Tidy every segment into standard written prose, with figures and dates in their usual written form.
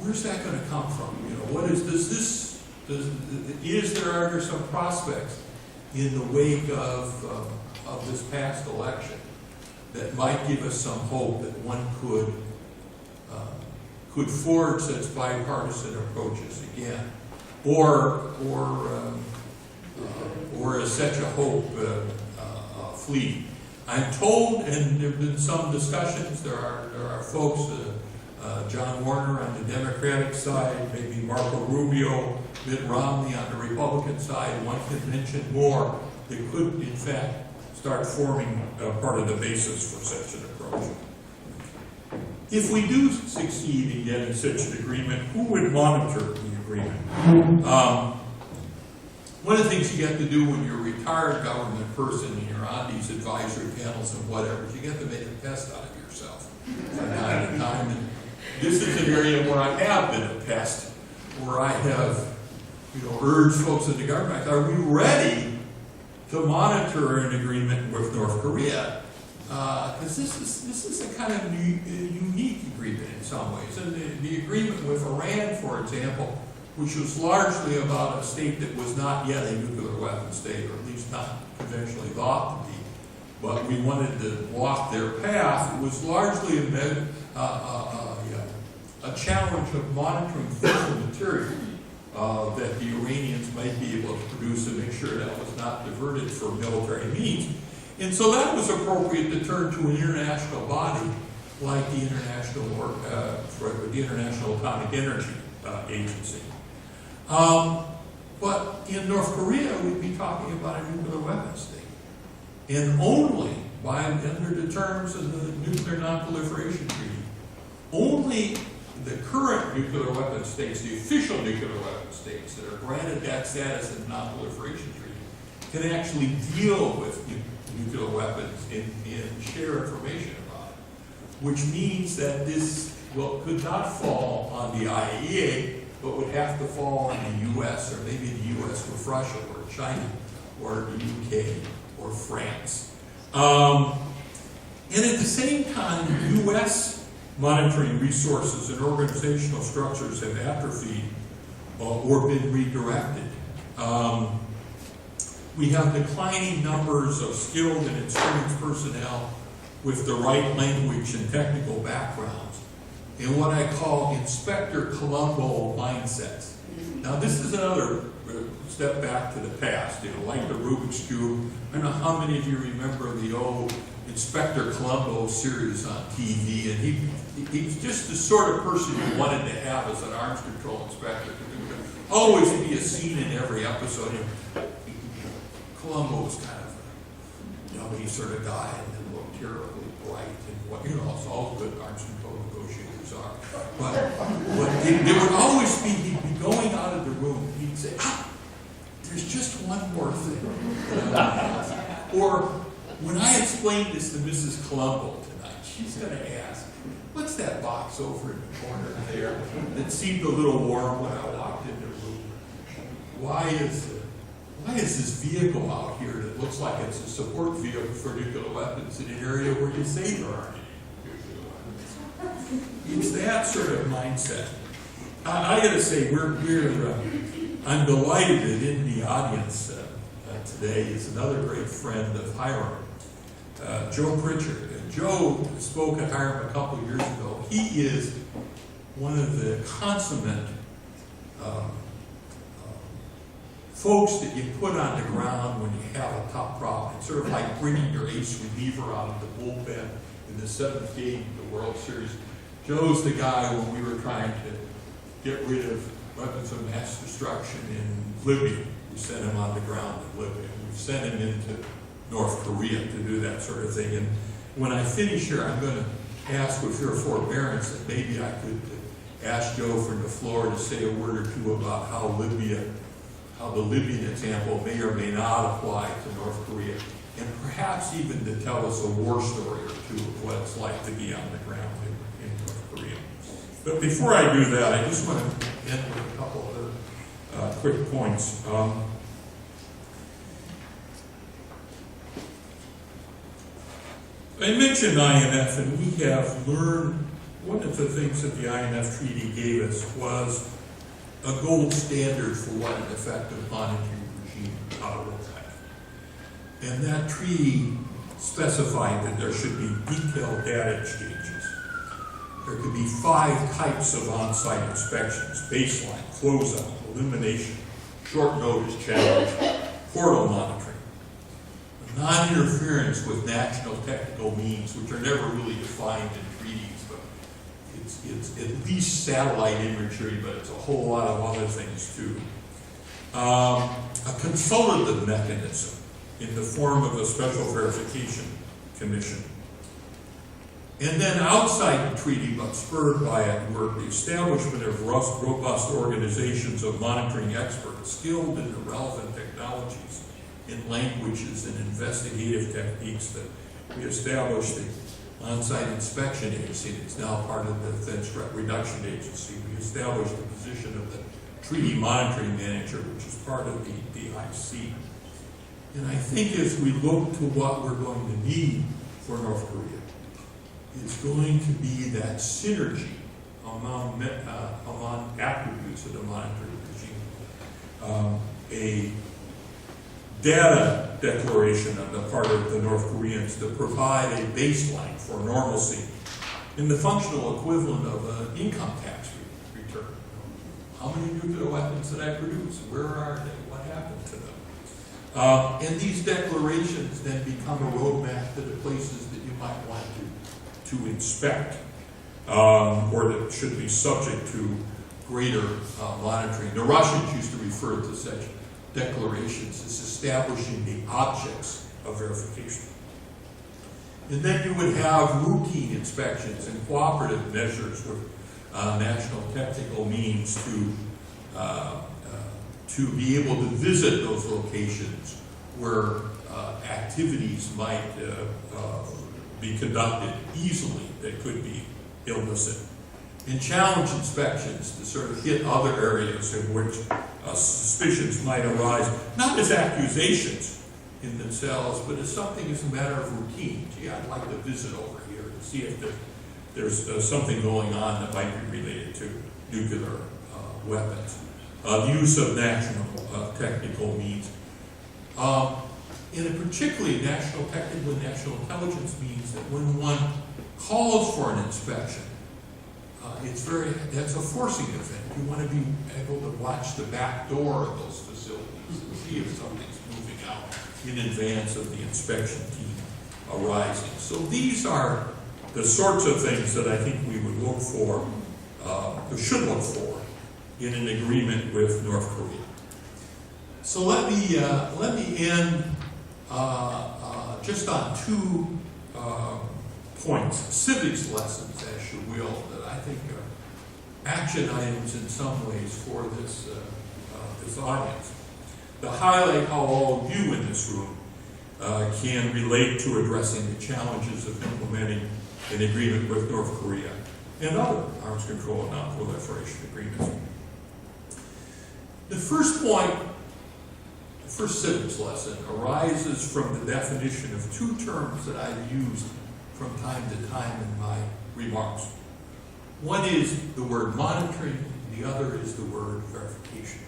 where's that going to come from? You know, what is are there some prospects in the wake of this past election that might give us some hope that one could forge such bipartisan approaches again, or is such a hope fleeting? I'm told, and there have been some discussions, there are folks, John Warner on the Democratic side, maybe Marco Rubio, Mitt Romney on the Republican side, one convention more, that could, in fact, start forming part of the basis for such an approach. If we do succeed in getting such an agreement, who would monitor the agreement? One of the things you get to do when you're a retired government person and you're on these advisory panels and whatever, is you get to make a test out of yourself from time to time. And this is an area where I have been a pest, where I have, urged folks in the government, are we ready to monitor an agreement with North Korea? Because this is a kind of unique agreement in some ways. And the agreement with Iran, for example, which was largely about a state that was not yet a nuclear weapon state, or at least not conventionally thought to be, but we wanted to walk their path, was largely a challenge of monitoring fissile material that the Iranians might be able to produce and make sure that was not diverted for military means. And so that was appropriate to turn to an international body like the International Atomic Energy Agency. But in North Korea, we'd be talking about a nuclear weapon state. And only under the terms of the Nuclear Non-Proliferation Treaty, only the current nuclear weapon states, the official nuclear weapon states that are granted that status in the Non-Proliferation Treaty, can actually deal with nuclear weapons and share information about it. Which means that this could not fall on the IAEA, but would have to fall on the U.S., or maybe the U.S. with Russia, or China, or the U.K., or France. And at the same time, U.S. monitoring resources and organizational structures have atrophied or been redirected. We have declining numbers of skilled and experienced personnel with the right language and technical backgrounds in what I call Inspector Columbo mindsets. Now, this is another step back to the past, like the Rubik's Cube. I don't know how many of you remember the old Inspector Columbo series on TV, and he's just the sort of person you wanted to have as an arms control inspector. There would always be a scene in every episode. Columbo was kind of a yummy sort of guy, and then looked terribly bright, and it's all good arms control negotiators are. But there would always be, he'd be going out of the room, and he'd say, there's just one more thing. Or when I explained this to Mrs. Columbo tonight, she's going to ask, what's that box over in the corner there that seemed a little warm when I walked in the room? Why is this vehicle out here that looks like it's a support vehicle for nuclear weapons in an area where you say there aren't any nuclear weapons? It's that sort of mindset. I got to say, I'm delighted that in the audience today is another great friend of Hiram, Joe Pritchard. And Joe spoke at Hiram a couple of years ago. He is one of the consummate folks that you put on the ground when you have a tough problem. It's sort of like bringing your ace reliever out of the bullpen in the 7th game of the World Series. Joe's the guy when we were trying to get rid of weapons of mass destruction in Libya. We sent him on the ground in Libya. We sent him into North Korea to do that sort of thing. And when I finish here, I'm going to ask with your forbearance that maybe I could ask Joe from the floor to say a word or two about how the Libyan example may or may not apply to North Korea, and perhaps even to tell us a war story or two of what it's like to be on the ground in North Korea. But before I do that, I just want to end with a couple other quick points. I mentioned IMF, and we have learned one of the things that the INF Treaty gave us was a gold standard for what an effective monetary regime ought to look like. And that treaty specified that there should be detailed data exchanges. There could be 5 types of on-site inspections: baseline, closeout, elimination, short notice challenge, portal monitoring. Non-interference with national technical means, which are never really defined in treaties, but it's at least satellite imagery, but it's a whole lot of other things too. A consultative mechanism in the form of a special verification commission. And then outside the treaty, but spurred by it, were the establishment of robust organizations of monitoring experts skilled in the relevant technologies, in languages and investigative techniques. That we established the on-site inspection agency. It's now part of the Defense Threat Reduction Agency. We established the position of the treaty monitoring manager, which is part of the DIC. And I think as we look to what we're going to need for North Korea, it's going to be that synergy among attributes of the monetary regime. A data declaration on the part of the North Koreans to provide a baseline for normalcy in the functional equivalent of an income tax return. How many nuclear weapons did I produce? Where are they? What happened to them? And these declarations then become a roadmap to the places that you might want to inspect, or that should be subject to greater monitoring. The Russians used to refer to such declarations as establishing the objects of verification. And then you would have routine inspections and cooperative measures with national technical means to be able to visit those locations where activities might be conducted easily that could be illicit. And challenge inspections to sort of hit other areas in which suspicions might arise, not as accusations in themselves, but as something as a matter of routine. Gee, I'd like to visit over here to see if there's something going on that might be related to nuclear weapons. The use of national technical means. And particularly national technical and national intelligence means that when one calls for an inspection, that's a forcing event. You want to be able to watch the back door of those facilities and see if something's moving out in advance of the inspection team arising. So these are the sorts of things that I think we would look for, or should look for, in an agreement with North Korea. So let me end just on 2 points, civics lessons, as you will, that I think are action items in some ways for this audience. To highlight how all of you in this room can relate to addressing the challenges of implementing an agreement with North Korea and other arms control and non-proliferation agreements. The first point, the first civics lesson, arises from the definition of 2 terms that I've used from time to time in my remarks. One is the word monitoring, and the other is the word verification.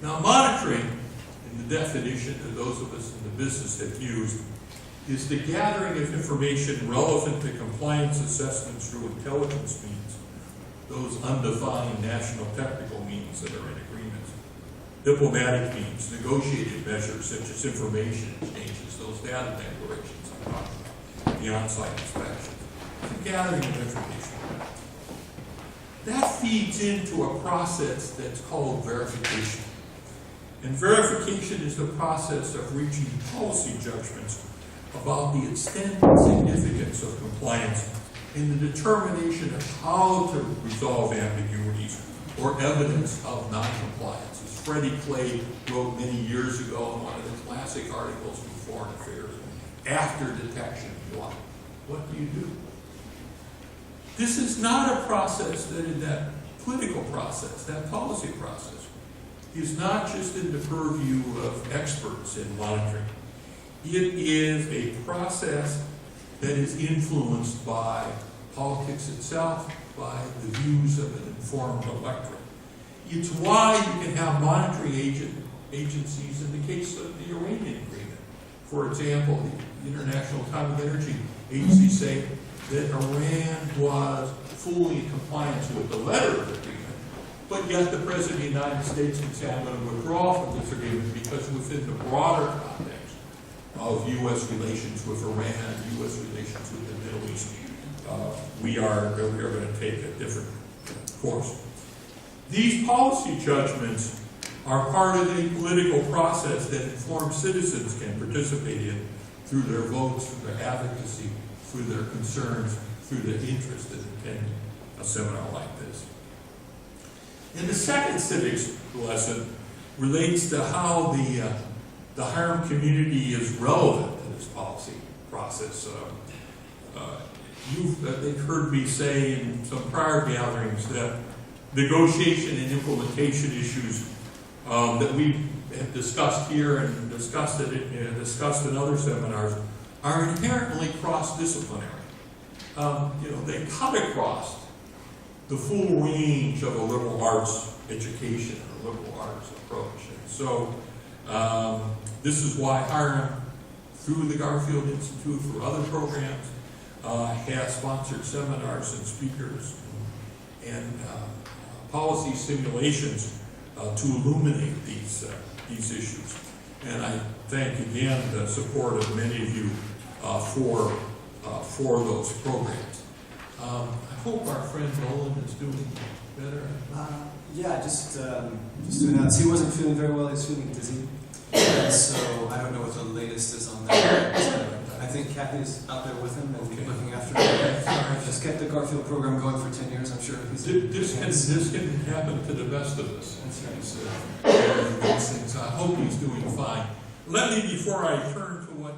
Now, monitoring, in the definition that those of us in the business have used, is the gathering of information relevant to compliance assessments through intelligence means, those undefined national technical means that are in agreements, diplomatic means, negotiated measures such as information exchanges, those data declarations I'm talking about, the on-site inspections, the gathering of information. That feeds into a process that's called verification. And verification is the process of reaching policy judgments about the extent and significance of compliance in the determination of how to resolve ambiguities or evidence of noncompliance. As Freddie Clay wrote many years ago in one of the classic articles from Foreign Affairs, after detection, what do you do? This is not a process that political process, that policy process, is not just in the purview of experts in monitoring. It is a process that is influenced by politics itself, by the views of an informed electorate. It's why you can have monitoring agencies in the case of the Iranian agreement. For example, the International Atomic Energy Agency say that Iran was fully in compliance with the letter of the agreement, but yet the President of the United States can say, I'm going to withdraw from this agreement because within the broader context of U.S. relations with Iran, U.S. relations with the Middle East, we are going to take a different course. These policy judgments are part of a political process that informed citizens can participate in through their votes, through their advocacy, through their concerns, through their interest in attending a seminar like this. And the second civics lesson relates to how the Hiram community is relevant to this policy process. They've heard me say in some prior gatherings that negotiation and implementation issues that we have discussed here and discussed in other seminars are inherently cross-disciplinary. They cut across the full range of a liberal arts education, a liberal arts approach. And so this is why Hiram, through the Garfield Institute, for other programs, has sponsored seminars and speakers and policy simulations to illuminate these issues. And I thank again the support of many of you for those programs. I hope our friend Nolan is doing better. Yeah, just to announce, he wasn't feeling very well. He's feeling dizzy, and so I don't know what the latest is on that. I think Kathy's out there with him and looking after him. Just kept the Garfield program going for 10 years. I'm sure he's. This can happen to the best of us. That's right. These things. I hope he's doing fine. Let me, before I turn to what